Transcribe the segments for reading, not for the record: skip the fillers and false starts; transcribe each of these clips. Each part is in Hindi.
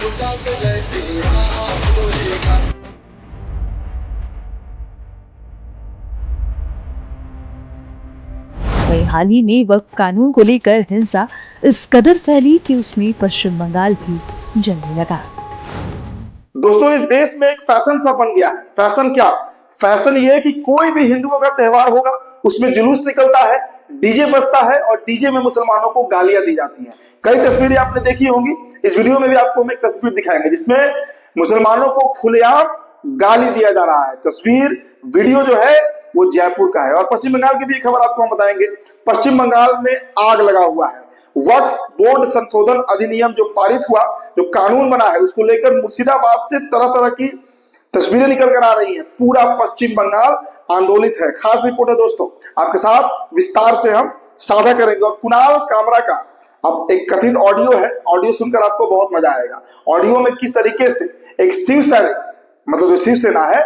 वहीं हाल ही में वक्फ कानून को लेकर हिंसा इस कदर फैली कि उसमें पश्चिम बंगाल भी जलने लगा। दोस्तों, इस देश में एक फैशन सा बन गया है। फैशन क्या? फैशन ये है कि कोई भी हिंदुओं का त्योहार होगा, उसमें जुलूस निकलता है, डीजे बजता है और डीजे में मुसलमानों को गालियां दी जाती हैं। कई तस्वीरें आपने देखी होंगी। इस वीडियो में भी आपको हम एक तस्वीर दिखाएंगे जिसमें मुसलमानों को खुलेआम गाली दिया जा रहा है। तस्वीर वीडियो जो है वो जयपुर का है। और पश्चिम बंगाल की भी खबर आपको हम बताएंगे। पश्चिम बंगाल में आग लगा हुआ है। वक्फ बोर्ड संशोधन अधिनियम जो पारित हुआ, जो कानून बना है, उसको लेकर मुर्शिदाबाद से तरह तरह की तस्वीरें निकल कर आ रही हैं। पूरा पश्चिम बंगाल आंदोलित है। खास रिपोर्ट है दोस्तों, आपके साथ विस्तार से हम साझा करेंगे। और कुणाल कामरा का अब एक कथित ऑडियो है। ऑडियो सुनकर आपको बहुत मजा आएगा। ऑडियो में किस तरीके से एक शिव सैनिक, मतलब जो शिवसेना है,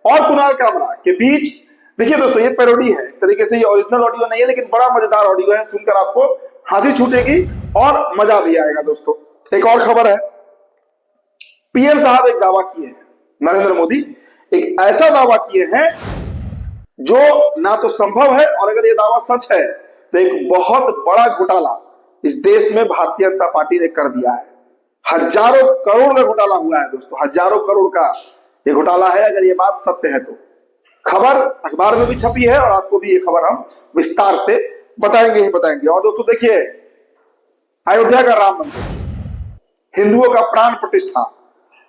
और कुणाल कामरा के बीच, देखिए दोस्तों, ये पैरोडी है। एक तरीके से ये ओरिजिनल ऑडियो नहीं है, लेकिन बड़ा मजेदार ऑडियो है। सुनकर आपको हंसी छूटेगी और मजा भी आएगा। दोस्तों, एक और खबर है। पीएम साहब एक दावा किए हैं, नरेंद्र मोदी एक ऐसा दावा किए हैं जो ना तो संभव है, और अगर ये दावा सच है तो एक बहुत बड़ा घोटाला इस देश में भारतीय जनता पार्टी ने कर दिया है। हजारों करोड़ का घोटाला हुआ है दोस्तों, हजारों करोड़ का ये घोटाला है। अगर ये बात सत्य है तो खबर अखबार में भी छपी है और आपको भी ये खबर हम विस्तार से बताएंगे ही बताएंगे। और दोस्तों देखिए, अयोध्या का राम मंदिर, हिंदुओं का प्राण प्रतिष्ठा,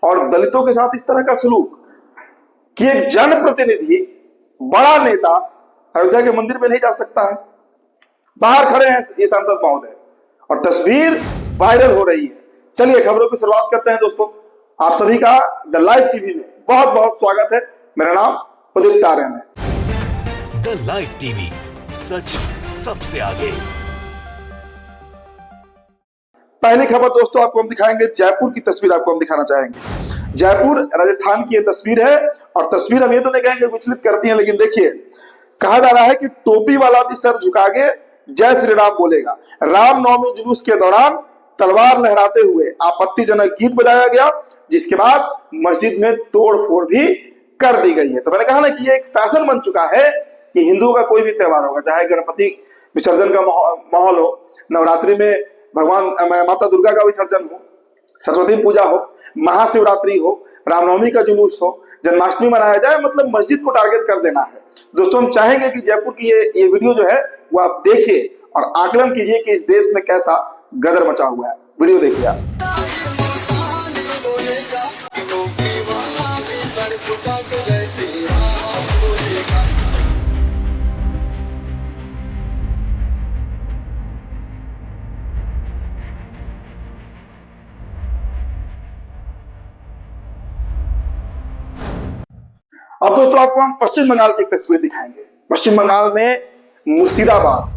और दलितों के साथ इस तरह का सलूक कि एक जनप्रतिनिधि, बड़ा नेता अयोध्या के मंदिर में नहीं जा सकता है। बाहर खड़े हैं ये सांसद महोदय और तस्वीर वायरल हो रही है। चलिए खबरों की शुरुआत करते हैं दोस्तों। आप सभी का द लाइव टीवी में बहुत बहुत स्वागत है। मेरा नाम उदित तारन है। द लाइव टीवी, सच सबसे आगे। पहली खबर दोस्तों आपको हम दिखाएंगे, जयपुर की तस्वीर आपको हम दिखाना चाहेंगे। जयपुर राजस्थान की ये तस्वीर है और तस्वीर हम ये तो नहीं कहेंगे विचलित करती है, लेकिन देखिए, कहा जा रहा है कि टोपी वाला भी सर झुका के जय श्री राम बोलेगा। रामनवमी जुलूस के दौरान तलवार लहराते हुए आपत्तिजनक गीत बजाया गया, जिसके बाद मस्जिद में तोड़फोड़ भी कर दी गई है। तो मैंने कहा ना कि ये एक फैशन बन चुका है कि हिंदुओं का कोई भी त्योहार होगा, चाहे गणपति विसर्जन का माहौल हो, नवरात्रि में भगवान माता दुर्गा का विसर्जन हो, सरस्वती पूजा हो, महाशिवरात्रि हो, रामनवमी का जुलूस हो, जन्माष्टमी मनाया जाए, मतलब मस्जिद को टारगेट कर देना है। दोस्तों, हम चाहेंगे कि जयपुर की ये वीडियो जो है वो आप देखिए और आकलन कीजिए कि इस देश में कैसा गदर मचा हुआ है। वीडियो देखिए आप। अब दोस्तों आपको हम पश्चिम बंगाल की एक तस्वीर दिखाएंगे। पश्चिम बंगाल में मुर्शिदाबाद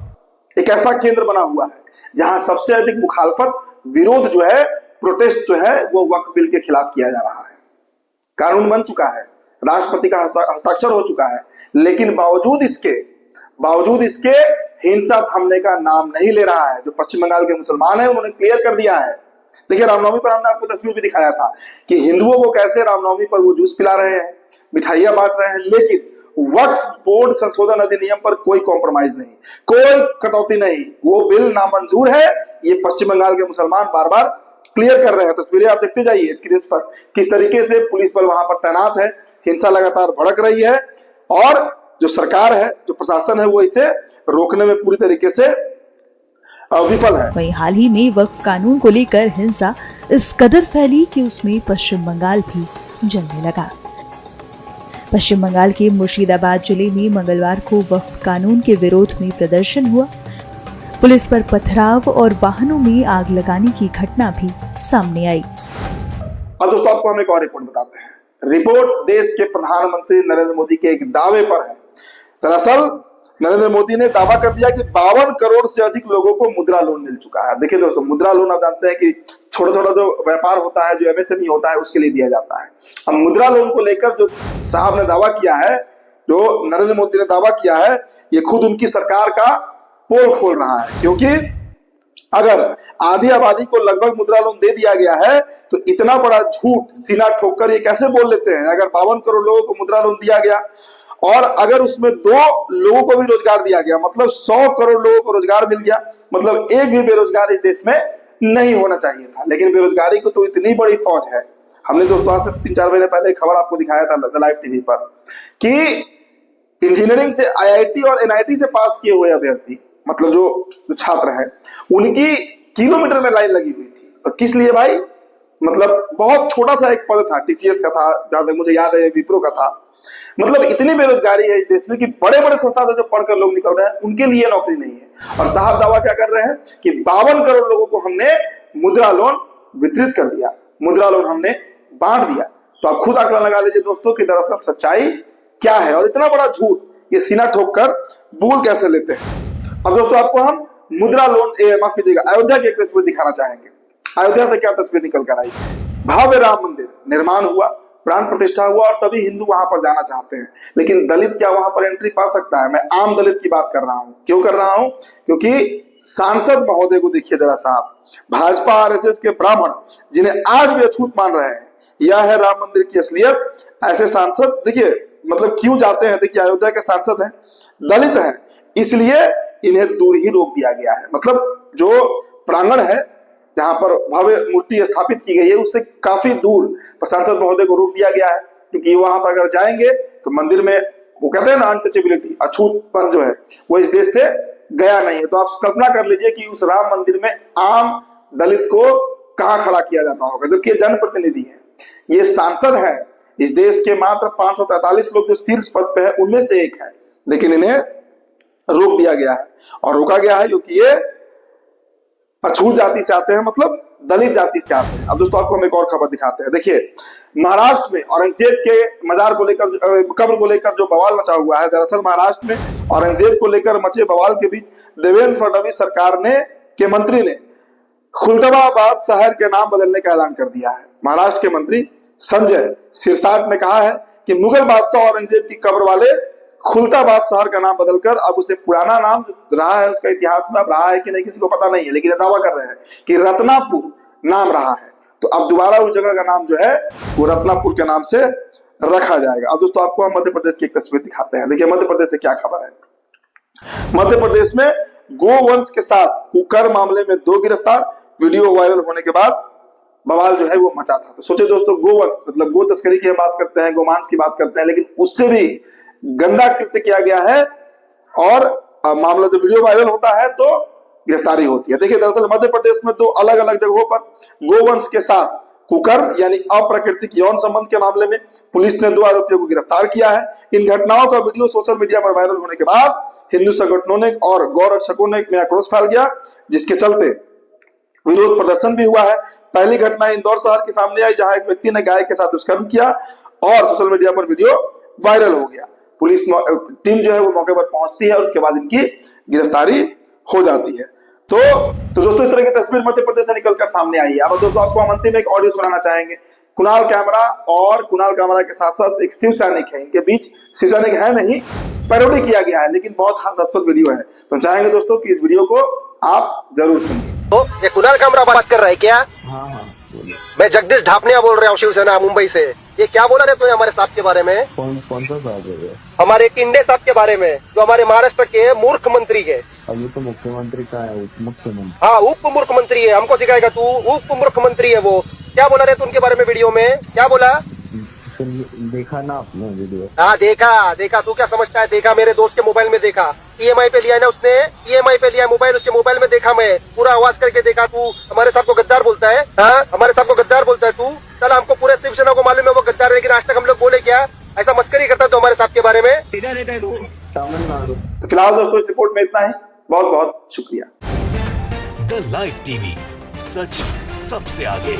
एक ऐसा केंद्र बना हुआ है जहां सबसे अधिक मुखालफत, विरोध जो है, प्रोटेस्ट जो है, वो वक्फ बिल के खिलाफ किया जा रहा है। कानून बन चुका है, राष्ट्रपति का हस्ताक्षर हो चुका है, लेकिन बावजूद इसके हिंसा थमने का नाम नहीं ले रहा है। जो पश्चिम बंगाल के मुसलमान हैं उन्होंने क्लियर कर दिया है। देखिए, रामनवमी पर हमने आपको तस्वीर भी दिखाया था कि हिंदुओं को कैसे रामनवमी पर वो जूस पिला रहे हैं, मिठाइयां बांट रहे हैं, लेकिन वक्फ बोर्ड संशोधन अधिनियम पर कोई कॉम्प्रोमाइज नहीं, कोई कटौती नहीं। वो बिल नामंजूर है। ये पश्चिम बंगाल के मुसलमान बार बार क्लियर कर रहे हैं। तस्वीरें आप देखते जाइए स्क्रीन पर, किस तरीके से पुलिस बल वहां पर तैनात है, हिंसा लगातार भड़क रही है और जो सरकार है, जो प्रशासन है, वो इसे रोकने में पूरी तरीके से विफल है। वहीं हाल ही में वक्फ कानून को लेकर हिंसा इस कदर फैली कि उसमें पश्चिम बंगाल भी जलने लगा। पश्चिम बंगाल के मुर्शिदाबाद जिले में मंगलवार को वक्फ कानून के विरोध में प्रदर्शन हुआ। पुलिस पर पथराव और वाहनों में आग लगाने की घटना भी सामने आई। अब दोस्तों आपको हम एक और रिपोर्ट बताते हैं। रिपोर्ट देश के प्रधानमंत्री नरेंद्र मोदी के एक दावे पर है। दरअसल नरेंद्र मोदी ने दावा कर दिया कि 52 करोड़ से अधिक लोगों को मुद्रा लोन मिल चुका है। देखिए दोस्तों, मुद्रा लोन आप जानते हैं कि छोटा छोटा जो व्यापार होता है, जो एमएसएमई होता है, उसके लिए दिया जाता है। अब मुद्रा लोन को लेकर जो साहब ने दावा किया है, जो नरेंद्र मोदी ने दावा किया है, ये खुद उनकी सरकार का पोल खोल रहा है। क्योंकि अगर आधी आबादी को लगभग मुद्रा लोन दे दिया गया है, तो इतना बड़ा झूठ सीना ठोककर ये कैसे बोल लेते हैं? अगर 52 करोड़ लोगों को मुद्रा लोन दिया गया और अगर उसमें 2 लोगों को भी रोजगार दिया गया, मतलब 100 करोड़ लोगों को रोजगार मिल गया, मतलब एक भी बेरोजगार इस देश में नहीं होना चाहिए था। लेकिन बेरोजगारी को तो इतनी बड़ी फौज है। हमने दोस्तों आज से 3-4 महीने पहले खबर आपको दिखाया था द लाइव टीवी पर कि इंजीनियरिंग से IIT और NIT से पास किए हुए अभ्यर्थी, मतलब जो छात्र हैं, उनकी किलोमीटर में लाइन लगी हुई थी। और किस लिए भाई? मतलब बहुत छोटा सा एक पद था, TCS का था, जहां तक मुझे याद है विप्रो का था। मतलब इतनी बेरोजगारी है इस देश में कि बड़े बड़े संस्थान से जो पढ़कर लोग निकल रहे हैं उनके लिए नौकरी नहीं है। और साहब दावा क्या कर रहे हैं कि 52 करोड़ लोगों को हमने मुद्रा लोन वितरित कर दिया, मुद्रा लोन हमने बांट दिया। तो आप खुद आंकड़ा लगा लीजिए दोस्तों कि दरअसल सच्चाई क्या है और इतना बड़ा झूठ ये सीना ठोक कर बोल कैसे लेते हैं। अब दोस्तों आपको हम मुद्रा लोन माफ कीजिएगा, अयोध्या की एक तस्वीर दिखाना चाहेंगे। अयोध्या से क्या तस्वीर निकल कर आई? भव्य राम मंदिर निर्माण हुआ, प्राण प्रतिष्ठा हुआ और सभी हिंदू वहां पर जाना चाहते हैं, लेकिन दलित क्या वहां पर एंट्री पा सकता है? मैं आम दलित की बात कर रहा हूं। क्यों कर रहा हूं? क्योंकि सांसद महोदय को देखिए जरा साहब, भाजपा RSS के ब्राह्मण जिन्हें आज भी अछूत मान रहे हैं, यह है राम मंदिर की असलियत। ऐसे सांसद देखिए मतलब क्यों जाते हैं? देखिए अयोध्या के सांसद हैं, दलित हैं, इसलिए इन्हें दूर ही रोक दिया गया है। मतलब जो प्रांगण है जहां पर भव्य मूर्ति स्थापित की गई है उससे काफी दूर सांसद महोदय को रोक दिया गया है, क्योंकि वहां पर अगर जाएंगे तो मंदिर में वो कहते हैं ना अनटचेबिलिटी, अछूतपन जो है वो इस देश से गया नहीं है। तो आप कल्पना कर लीजिए कि उस राम मंदिर में आम दलित को कहां खड़ा किया जाता होगा, जबकि जनप्रतिनिधि है, ये सांसद है, इस देश के मात्र 545 लोग जो शीर्ष पद पे है उनमें से एक है, लेकिन इन्हें रोक दिया गया है। और रोका गया है क्योंकि ये अछूत जाति से आते हैं, मतलब दलित जाति से आते हैं। अब दोस्तों आपको हम एक और खबर दिखाते हैं। देखिए महाराष्ट्र में औरंगजेब के मजार को लेकर, कब्र को लेकर जो बवाल मचा हुआ है, दरअसल महाराष्ट्र में औरंगजेब को लेकर मचे बवाल के बीच देवेंद्र फडणवीस सरकार ने के मंत्री ने खुलदाबाद शहर के नाम बदलने का ऐलान कर दिया है। महाराष्ट्र के मंत्री संजय सिरसाट ने कहा है कि मुगल बादशाह औरंगजेब की कब्र वाले खुलदाबाद शहर का नाम बदलकर अब उसे पुराना नाम रहा है, उसका इतिहास में अब रहा है कि नहीं किसी को पता नहीं है, लेकिन दावा कर रहे हैं कि रत्नापुर नाम रहा है, तो अब दोबारा उस जगह का नाम जो है वो रत्नापुर के नाम से रखा जाएगा। अब दोस्तों आपको हम मध्य प्रदेश की एक तस्वीर दिखाते हैं। देखिए मध्य प्रदेश से क्या खबर है। मध्य प्रदेश में गोवंश के साथ कुकर मामले में 2 गिरफ्तार, वीडियो वायरल होने के बाद बवाल जो है वो मचा था। तो सोचे दोस्तों, गोवंश मतलब गो तस्करी की बात करते हैं, गोमांस की बात करते हैं, लेकिन उससे भी गंदा कृत्य किया गया है और मामला जब वीडियो वायरल होता है तो गिरफ्तारी होती है। देखिए दरअसल मध्य प्रदेश में 2 अलग अलग जगहों पर गोवंश के साथ कुकर्म यानी अप्राकृतिक यौन संबंध के मामले में पुलिस ने 2 आरोपियों को गिरफ्तार किया है। इन घटनाओं का वीडियो सोशल मीडिया पर वायरल होने के बाद हिंदू संगठनों ने और गौ रक्षकों में आक्रोश फैल गया, जिसके चलते विरोध प्रदर्शन भी हुआ है। पहली घटना इंदौर शहर के सामने आई, जहां एक व्यक्ति ने गाय के साथ दुष्कर्म किया और सोशल मीडिया पर वीडियो वायरल हो गया। पुलिस टीम जो है वो मौके पर पहुंचती है और उसके बाद इनकी गिरफ्तारी हो जाती है। तो दोस्तों इस तरह की तस्वीर मध्य प्रदेश से निकलकर सामने आई है। अब दोस्तों आपको हम अंतिम एक ऑडियो सुनाना चाहेंगे। कुणाल कैमरा और कुणाल कैमरा के साथ साथ एक शिव सैनिक है, इनके बीच शिव सैनिक है नहीं, पैरोडी किया गया है, लेकिन बहुत हास्यास्पद वीडियो है। तो हम चाहेंगे दोस्तों कि इस वीडियो को आप जरूर सुनिए। तो ये कुणाल कैमरा बात कर रहा है क्या? हाँ मैं जगदीश ढापनिया बोल रहा हूँ, शिवसेना मुंबई से। ये क्या बोला रे तूने हमारे साहब के बारे में? कौन सा साहब है? हमारे टिंडे साहब के बारे में, जो हमारे महाराष्ट्र के मूर्ख मंत्री है। अभी तो मुख्यमंत्री का है, उप मुख्यमंत्री। हाँ उप मुख्यमंत्री है, हमको सिखाएगा तू? उप मुख्यमंत्री है वो। क्या बोला रे तू उनके बारे में वीडियो में? क्या बोला? देखा ना आपने वीडियो? हाँ देखा। तू क्या समझता है? देखा, मेरे दोस्त के मोबाइल में देखा। EMI पे लिया है ना उसने, EMI पे लिया मोबाइल, उसके मोबाइल में देखा, मैं पूरा आवाज करके देखा। तू हमारे साहब को गद्दार बोलता है? हाँ हमारे साहब को गद्दार बोलता है तू? चल हमको पूरे शिवसेना को मालूम है वो गद्दार है, लेकिन आज तक हम लोग बोले क्या? ऐसा मस्करी करता तो हमारे साहब के बारे में। तमिलनाडु। तो फिलहाल दोस्तों इस रिपोर्ट में इतना ही। बहुत बहुत शुक्रिया। द लाइव टीवी, सच सबसे आगे।